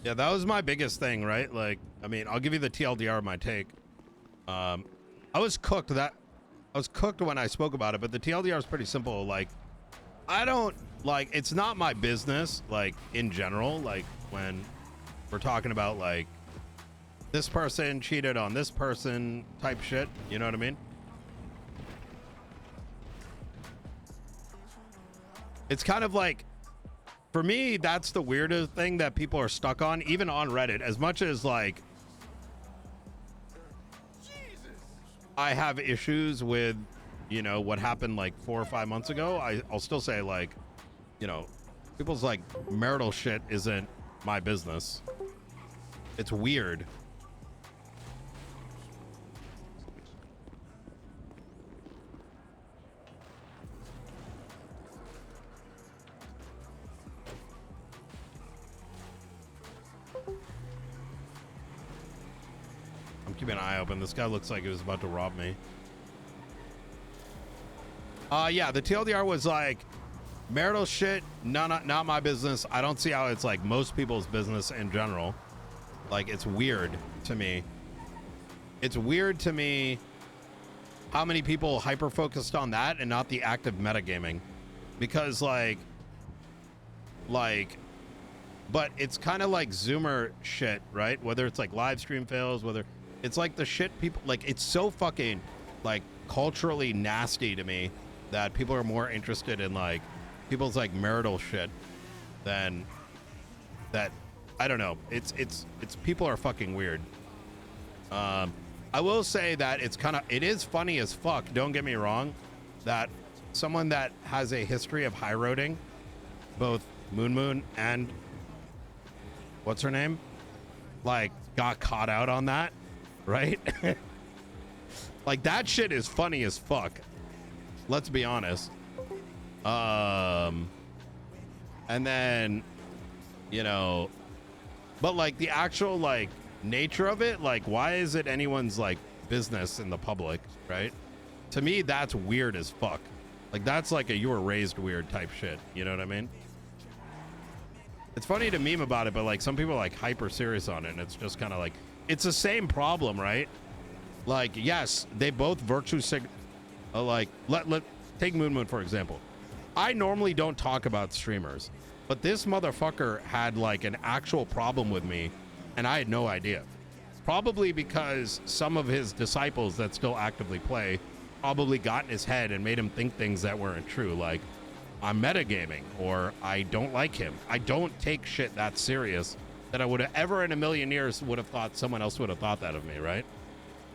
Yeah, that was my biggest thing, right? Like, I mean, I'll give you the TLDR of my take. I was cooked when I spoke about it, but the TLDR is pretty simple. Like, I don't like, it's not my business, like in general, like when we're talking about like this person cheated on this person type shit, you know what I mean? It's kind of like, for me, that's the weirdest thing that people are stuck on, even on Reddit. As much as like I have issues with, you know, what happened like 4 or 5 months ago, I'll still say like, you know, people's like marital shit isn't my business. It's weird. I'm keeping an eye open. This guy looks like he was about to rob me. Yeah, the TLDR was like, marital shit, not my business. I don't see how it's like most people's business in general. Like, it's weird to me. It's weird to me how many people hyper focused on that and not the active metagaming. Because like, but it's kind of like Zoomer shit, right? Whether it's like live stream fails, whether it's like the shit people like, it's so fucking like culturally nasty to me that people are more interested in like people's like marital shit than that. I don't know. It's people are fucking weird. I will say that it is funny as fuck. Don't get me wrong, that someone that has a history of high roading, both Moon and what's her name, like got caught out on that, right? Like that shit is funny as fuck. Let's be honest. And then, you know, but like the actual like nature of it, like why is it anyone's like business in the public, right? To me, that's weird as fuck. Like that's like a you were raised weird type shit. You know what I mean? It's funny to meme about it, but like some people are like hyper serious on it, and it's just kind of like it's the same problem, right? Like yes, they both virtue like let take Moon for example. I normally don't talk about streamers, but this motherfucker had like an actual problem with me, and I had no idea. Probably because some of his disciples that still actively play probably got in his head and made him think things that weren't true, like I'm metagaming or I don't like him. I don't take shit that serious that I would have ever in a million years would have thought someone else would have thought that of me, right?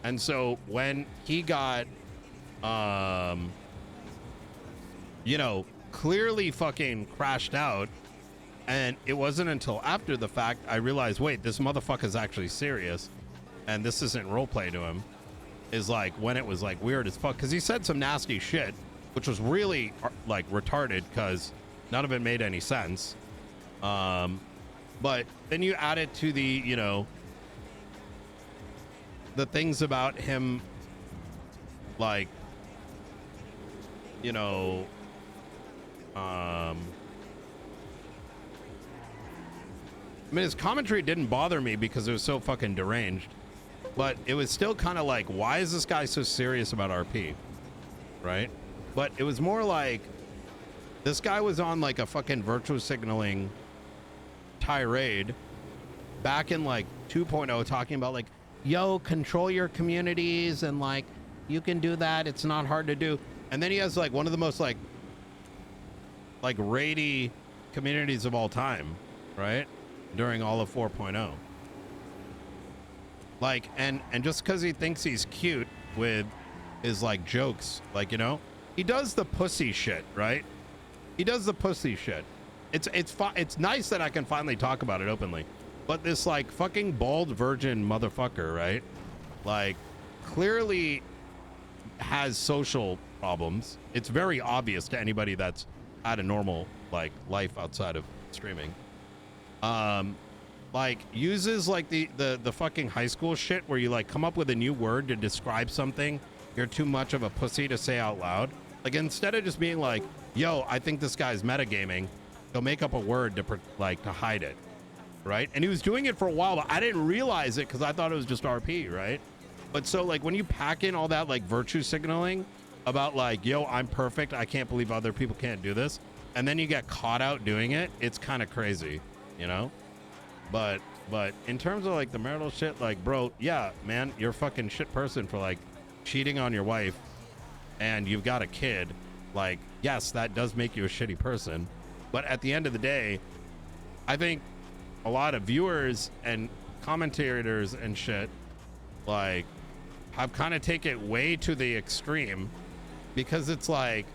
And so when he got you know, clearly fucking crashed out, and it wasn't until after the fact I realized, wait, this motherfucker's actually serious and this isn't roleplay to him, is like when it was like weird as fuck, because he said some nasty shit which was really like retarded because none of it made any sense. But then you add it to the, you know, the things about him, like, you know, I mean, his commentary didn't bother me because it was so fucking deranged, but it was still kind of like, why is this guy so serious about RP, right? But it was more like this guy was on like a fucking virtue signaling tirade back in like 2.0, talking about like, yo, control your communities and like you can do that, it's not hard to do. And then he has like one of the most like raidy communities of all time, right? During all of 4.0. Like, and just because he thinks he's cute with his like jokes, like, you know, he does the pussy shit, right? He does the pussy shit. It's nice that I can finally talk about it openly. But this like fucking bald virgin motherfucker, right? Like clearly has social problems. It's very obvious to anybody that's had a normal like life outside of streaming. Like uses like the fucking high school shit where you like come up with a new word to describe something you're too much of a pussy to say out loud. Like instead of just being like, yo, I think this guy's metagaming, go make up a word to hide it. right? And he was doing it for a while, but I didn't realize it because I thought it was just RP, right? But so like when you pack in all that like virtue signaling about like, yo, I'm perfect, I can't believe other people can't do this, and then you get caught out doing it, it's kind of crazy, you know? But in terms of like the marital shit, like, bro, yeah, man, you're a fucking shit person for like cheating on your wife and you've got a kid. Like, yes, that does make you a shitty person. But at the end of the day, I think a lot of viewers and commentators and shit like have kind of taken it way to the extreme, because it's like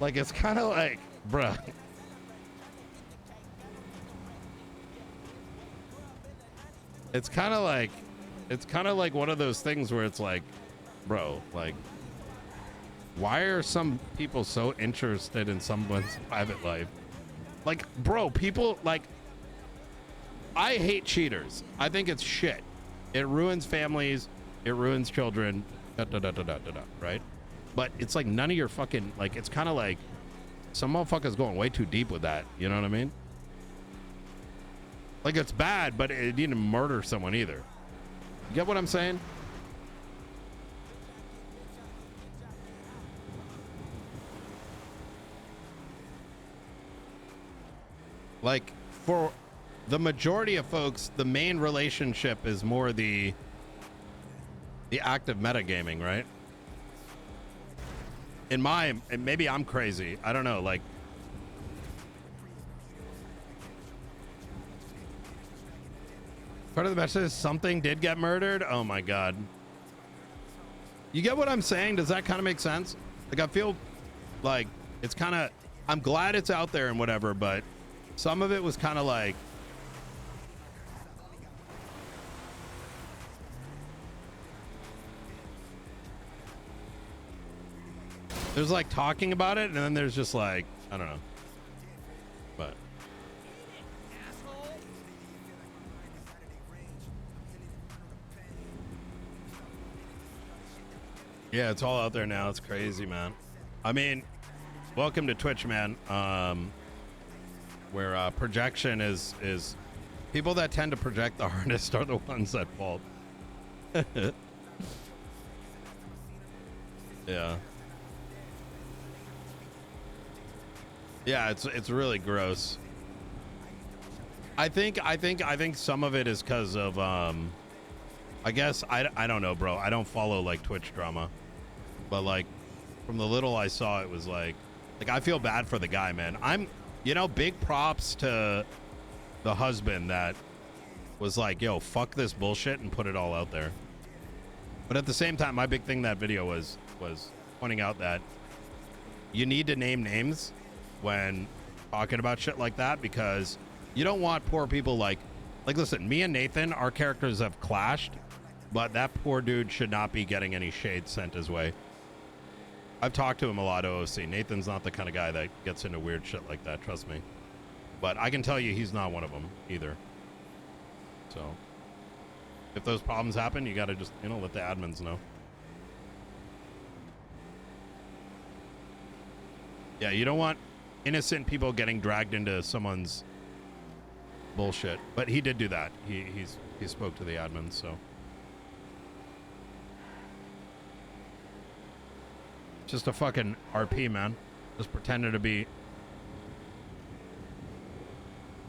it's kind of like, bruh. It's kind of like one of those things where it's like, bro, like, why are some people so interested in someone's private life? Like, bro, people like, I hate cheaters. I think it's shit. It ruins families. It ruins children. Right? But it's like none of your fucking, like, it's kind of like some motherfuckers going way too deep with that. You know what I mean? Like, it's bad, but it didn't murder someone either. You get what I'm saying? Like, for the majority of folks, the main relationship is more the act of metagaming, right? And maybe I'm crazy. I don't know, like, part of the message is something did get murdered. Oh my God. You get what I'm saying? Does that kind of make sense? Like, I feel like it's kind of, I'm glad it's out there and whatever, but some of it was kind of like, there's like talking about it, and then there's just like, I don't know. But yeah, it's all out there now. It's crazy, man. I mean, welcome to Twitch, man. Where projection is people that tend to project the hardest are the ones at fault. Yeah. Yeah, it's really gross. I think some of it is because of I guess I don't know, bro. I don't follow like Twitch drama, but like from the little I saw, it was like I feel bad for the guy, man. Big props to the husband that was like, yo, fuck this bullshit and put it all out there. But at the same time, my big thing that video was pointing out that you need to name names when talking about shit like that, because you don't want poor people like listen, me and Nathan, our characters have clashed, but that poor dude should not be getting any shade sent his way. I've talked to him a lot, OOC. Nathan's not the kind of guy that gets into weird shit like that, trust me. But I can tell you he's not one of them either. So if those problems happen, you gotta just, let the admins know. Yeah, you don't want innocent people getting dragged into someone's bullshit. But he did do that. He spoke to the admins, so. Just a fucking RP, man. Just pretending to be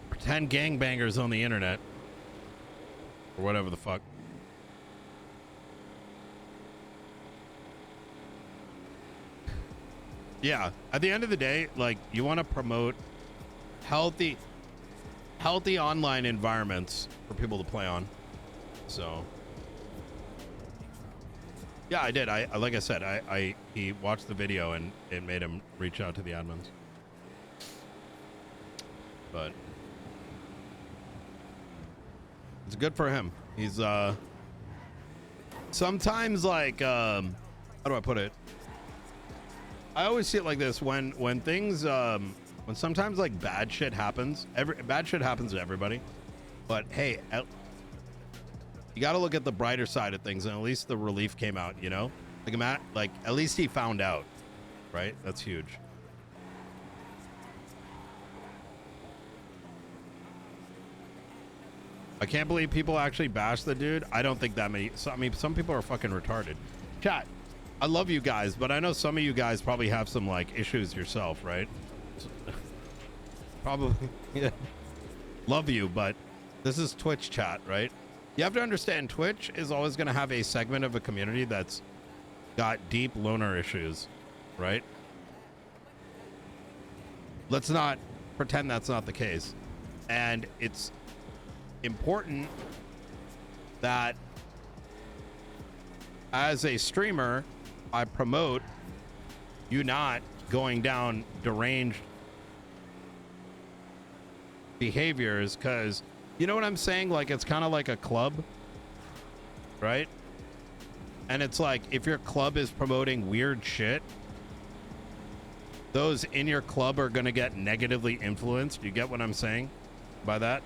pretend gangbangers on the internet. Or whatever the fuck. Yeah, at the end of the day, like, you want to promote healthy online environments for people to play on. So yeah, I did. Like I said, he watched the video and it made him reach out to the admins. But it's good for him. He's sometimes like how do I put it? I always see it like this, when things when sometimes like bad shit happens. Bad shit happens to everybody, but hey, you got to look at the brighter side of things, and at least the relief came out. Like at least he found out, right? That's huge. I can't believe people actually bash the dude. I don't think that many. I mean, some people are fucking retarded. Chat, I love you guys, but I know some of you guys probably have some like issues yourself, right? Probably. Yeah. Love you, but this is Twitch chat, right? You have to understand Twitch is always going to have a segment of a community that's got deep loner issues, right? Let's not pretend that's not the case. And it's important that as a streamer, I promote you not going down deranged behaviors, because you know what I'm saying? Like, it's kind of like a club, right? And it's like, if your club is promoting weird shit, those in your club are going to get negatively influenced. You get what I'm saying by that?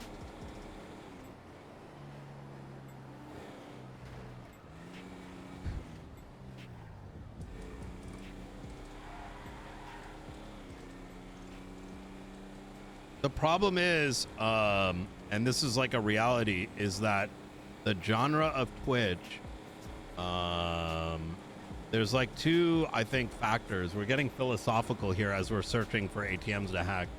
The problem is, and this is like a reality, is that the genre of Twitch, there's like two, I think, factors. We're getting philosophical here as we're searching for ATMs to hack.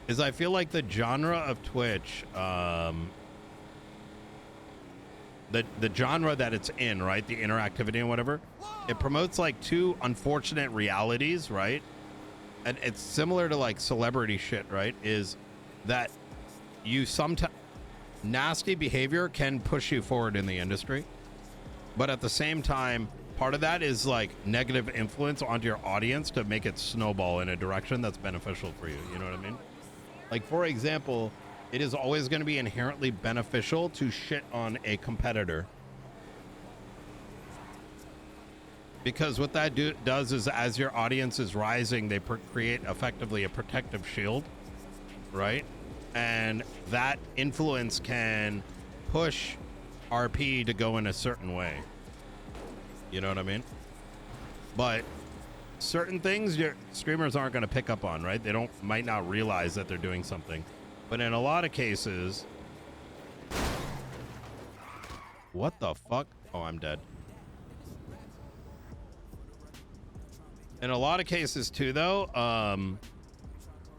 Is I feel like the genre of Twitch, the genre that it's in, right? The interactivity and whatever, it promotes like two unfortunate realities, right? And it's similar to like celebrity shit, right? Is that you sometimes nasty behavior can push you forward in the industry, but at the same time, part of that is like negative influence onto your audience to make it snowball in a direction that's beneficial for you. You know what I mean? Like, for example, it is always going to be inherently beneficial to shit on a competitor. Because what that does is, as your audience is rising, they create effectively a protective shield, right? And that influence can push RP to go in a certain way. You know what I mean? But certain things your streamers aren't going to pick up on, right? They might not realize that they're doing something. But in a lot of cases... What the fuck? Oh, I'm dead. In a lot of cases too, though,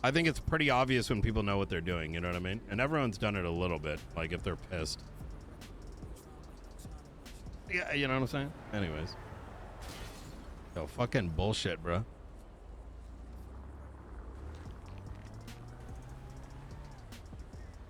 I think it's pretty obvious when people know what they're doing, you know what I mean? And everyone's done it a little bit, like if they're pissed. Yeah, you know what I'm saying? Anyways. So fucking bullshit, bro.